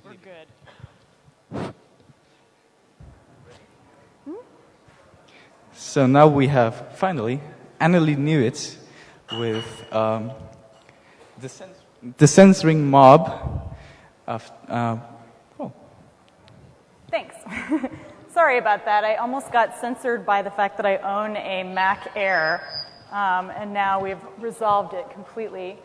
We're good. So now we have, finally, Annalee Newitz with the Censoring Mob. Thanks. Sorry about that. I almost got censored by the fact that I own a Mac Air, and now we've resolved it completely.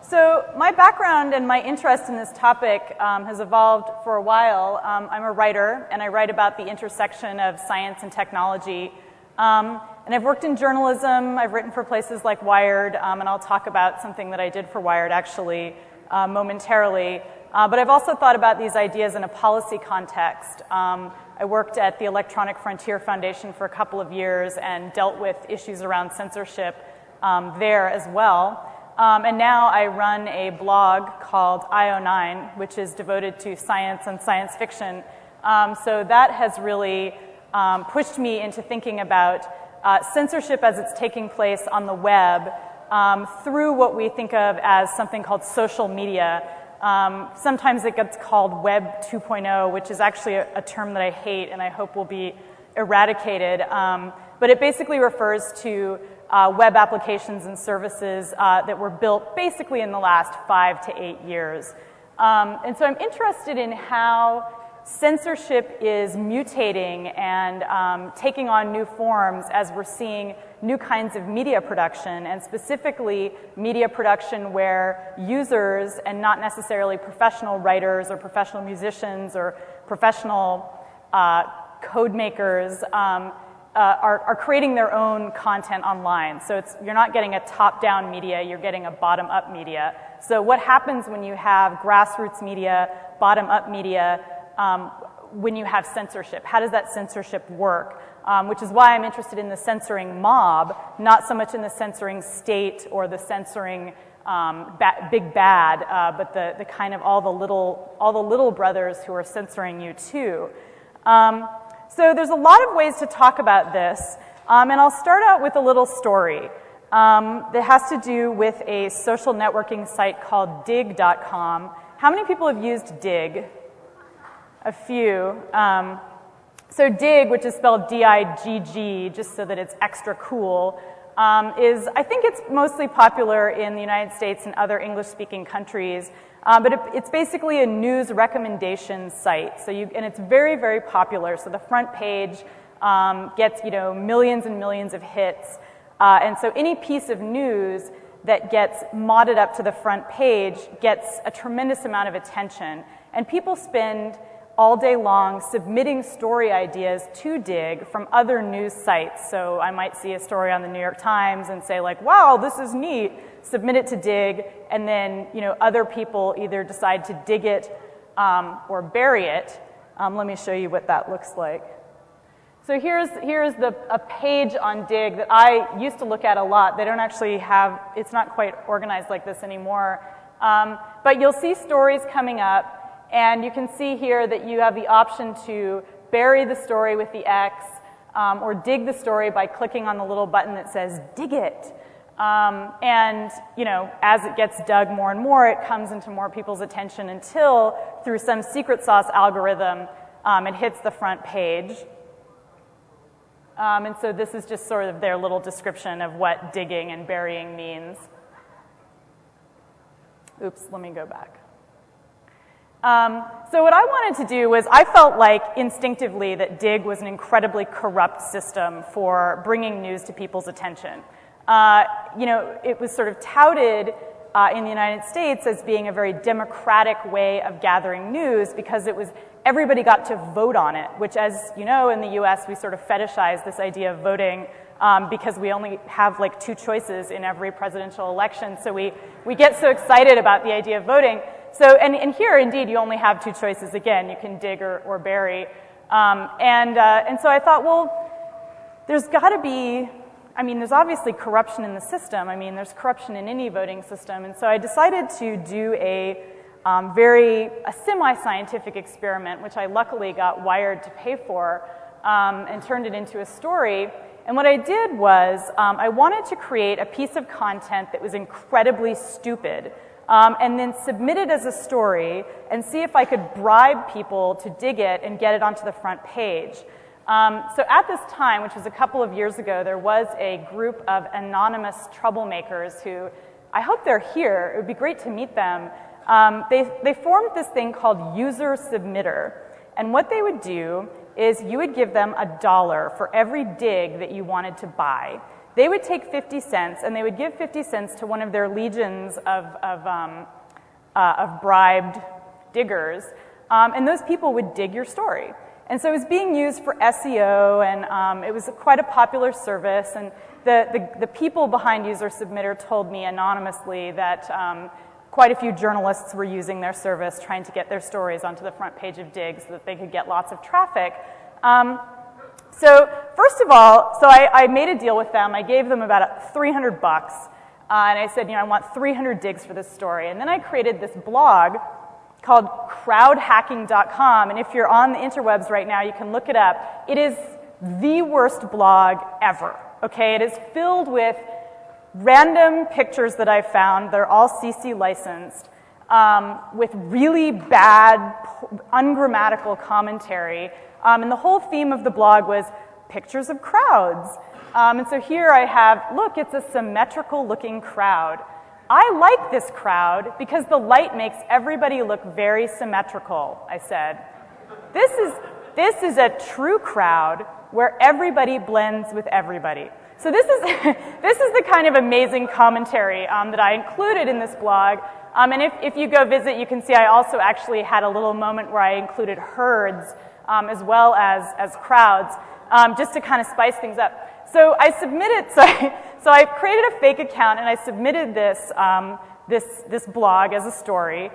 So my background and my interest in this topic has evolved for a while. I'm a writer, and I write about the intersection of science and technology. And I've worked in journalism. I've written for places like Wired, and I'll talk about something that I did for Wired actually momentarily. But I've also thought about these ideas in a policy context. I worked at the Electronic Frontier Foundation for a couple of years and dealt with issues around censorship there as well. And now I run a blog called IO9, which is devoted to science and science fiction. So that has really pushed me into thinking about censorship as it's taking place on the web through what we think of as something called social media. Sometimes it gets called Web 2.0, which is actually a term that I hate and I hope will be eradicated. But it basically refers to web applications and services that were built basically in the last 5 to 8 years. And so I'm interested in how censorship is mutating and taking on new forms as we're seeing new kinds of media production, and specifically media production where users, and not necessarily professional writers or professional musicians or professional code makers, are creating their own content online. So you're not getting a top-down media, you're getting a bottom-up media. So what happens when you have grassroots media, bottom-up media, when you have censorship? How does that censorship work? Which is why I'm interested in the censoring mob, not so much in the censoring state or the censoring big bad, but the kind of all the little brothers who are censoring you too. So there's a lot of ways to talk about this, and I'll start out with a little story that has to do with a social networking site called dig.com. How many people have used Dig? A few. So Dig, which is spelled D-I-G-G, just so that it's extra cool, I think it's mostly popular in the United States and other English-speaking countries, but it's basically a news recommendation site. And it's very, very popular. So the front page gets, millions and millions of hits. And so any piece of news that gets modded up to the front page gets a tremendous amount of attention. And people spend all day long submitting story ideas to Dig from other news sites. So I might see a story on the New York Times and say like, wow, this is neat, submit it to Dig, and then other people either decide to dig it or bury it. Let me show you what that looks like. So here's a page on Dig that I used to look at a lot. They don't actually have, it's not quite organized like this anymore. But you'll see stories coming up. And you can see here that you have the option to bury the story with the X or dig the story by clicking on the little button that says dig it. And as it gets dug more and more, it comes into more people's attention until, through some secret sauce algorithm, it hits the front page. And so this is just sort of their little description of what digging and burying means. Oops, let me go back. So what I wanted to do was, I felt like instinctively that Dig was an incredibly corrupt system for bringing news to people's attention. It was sort of touted in the United States as being a very democratic way of gathering news because everybody got to vote on it, which, as you know, in the US we sort of fetishize this idea of voting because we only have like 2 choices in every presidential election. So we get so excited about the idea of voting. So, and here, indeed, you only have 2 choices. Again, you can dig or bury. And so I thought, well, there's got to be, there's obviously corruption in the system. There's corruption in any voting system. And so I decided to do a semi-scientific experiment, which I luckily got Wired to pay for, and turned it into a story. And what I did was I wanted to create a piece of content that was incredibly stupid. and then submit it as a story and see if I could bribe people to dig it and get it onto the front page. So at this time, which was a couple of years ago, there was a group of anonymous troublemakers who, I hope they're here, it would be great to meet them. They formed this thing called User Submitter, and what they would do is you would give them $1 for every dig that you wanted to buy. They would take 50 cents, and they would give 50 cents to one of their legions of bribed diggers, and those people would dig your story. And so it was being used for SEO, and it was quite a popular service, and the people behind User Submitter told me anonymously that quite a few journalists were using their service, trying to get their stories onto the front page of Dig so that they could get lots of traffic. So first of all, I made a deal with them. I gave them about $300, and I said, I want 300 digs for this story. And then I created this blog called crowdhacking.com, and if you're on the interwebs right now, you can look it up. It is the worst blog ever, okay? It is filled with random pictures that I found. They're all CC licensed, with really bad, ungrammatical commentary. And the whole theme of the blog was pictures of crowds. And so here I have, look, it's a symmetrical looking crowd. I like this crowd because the light makes everybody look very symmetrical, I said. This is a true crowd where everybody blends with everybody. So this is the kind of amazing commentary that I included in this blog. And if you go visit, you can see I also actually had a little moment where I included herds as well as crowds, just to kind of spice things up. So I submitted, so I created a fake account and I submitted this blog as a story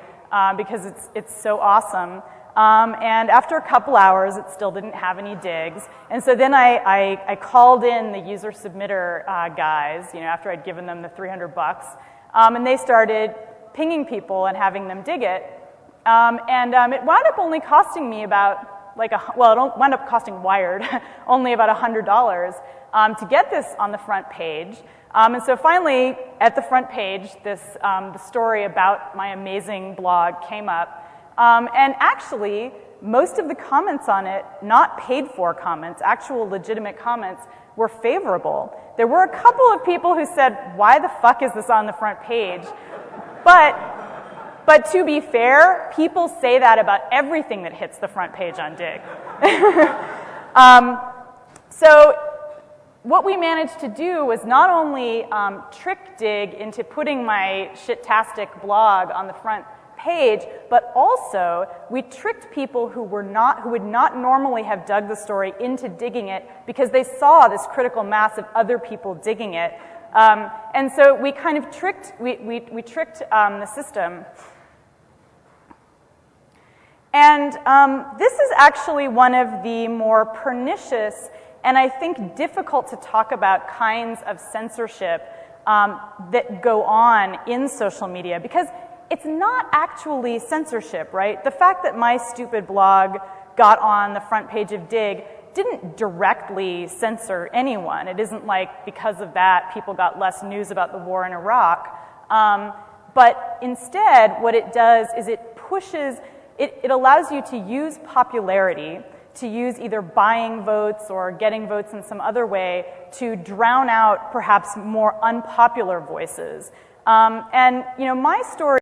because it's so awesome. And after a couple hours, it still didn't have any digs. And so then I called in the User Submitter guys, after I'd given them the $300, and they started pinging people and having them dig it. And it wound up only costing me about, it wound up costing Wired only about $100 to get this on the front page. And so finally, at the front page, the story about my amazing blog came up. And actually, most of the comments on it, not paid-for comments, actual legitimate comments, were favorable. There were a couple of people who said, why the fuck is this on the front page? But to be fair, people say that about everything that hits the front page on Dig. So what we managed to do was not only trick Dig into putting my shit-tastic blog on the front page, but also we tricked people who would not normally have dug the story into digging it because they saw this critical mass of other people digging it. And so we kind of tricked the system. And this is actually one of the more pernicious and I think difficult to talk about kinds of censorship that go on in social media, because it's not actually censorship, right? The fact that my stupid blog got on the front page of Dig didn't directly censor anyone. It isn't like because of that people got less news about the war in Iraq. But instead, what it does is it pushes, it allows you to use popularity, to use either buying votes or getting votes in some other way to drown out perhaps more unpopular voices. And my story